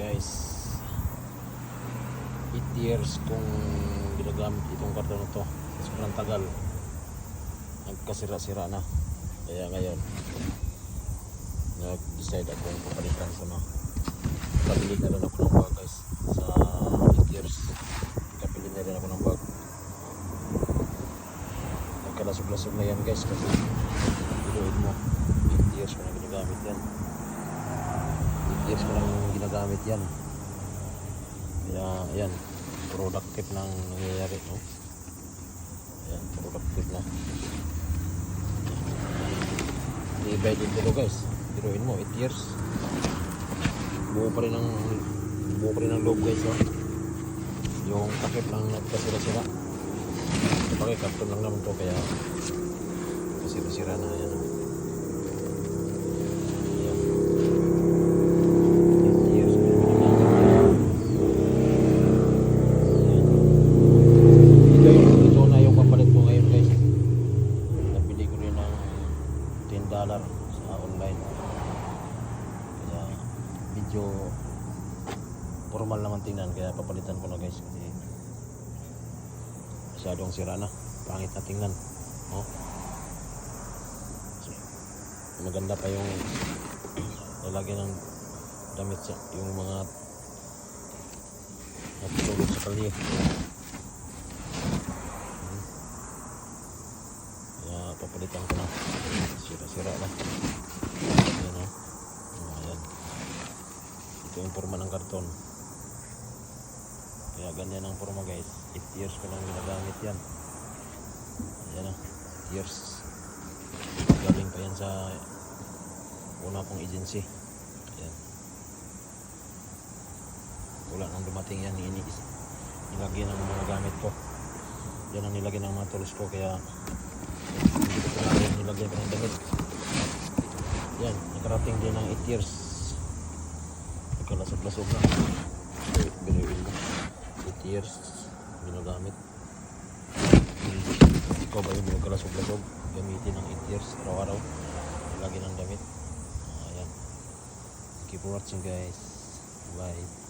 guys, 8 years kong ginagamit itong karton na to. Sobrang tagal, nagkasira-sira na. Kaya ngayon nag-decide akong papalitan ko na. Kabili na rin ako ng bag guys. Sa 8 years kabili na rin ako ng bag. Nagkalasog-lasog na yan guys, kasi biluin mo 8 years ko na ginagamit yan. 8 years ko lang ginagamit yan. Kaya yan, productive nang nangyayari, no? Yan, productive na. Di-ibay din dito guys. Biruin mo, 8 years. Buo pa rin ang loob guys, no? Yung takip lang nagkasira-sira. Kapag karton lang naman to, kaya kasira-sira na yan. $10 sa online, kaya medyo formal naman tingnan, kaya papalitan ko na guys, kasi masyadong sira na, pangit na tingnan, no? So, maganda pa yung lalagyan ng damit sa yung mga natulog sa kalye. Papalitan ko na, sira-sira na. Ayan, o. Ayan. Ito yung forma ng karton. Kaya ganyan ang forma guys. 8 years ko lang ginagamit yan. Ayan o, 8 years. Galing pa yan sa una kong agency. Ayan. Wala nang dumating yan, nilagyan ng mga gamit ko. Yan ang nilagyan ng mga tools ko, kaya hindi ko lang nilagyan ko ng damit. Yan, nakarating din ng 8 years. Nagkalasog-lasog na. Binuin mo 8 years ginagamit. Ikaw ba yung nagkalasog-lasog? Gamitin ng 8 years araw-araw, lagi ng damit. Ayan. Keep watching guys. Bye.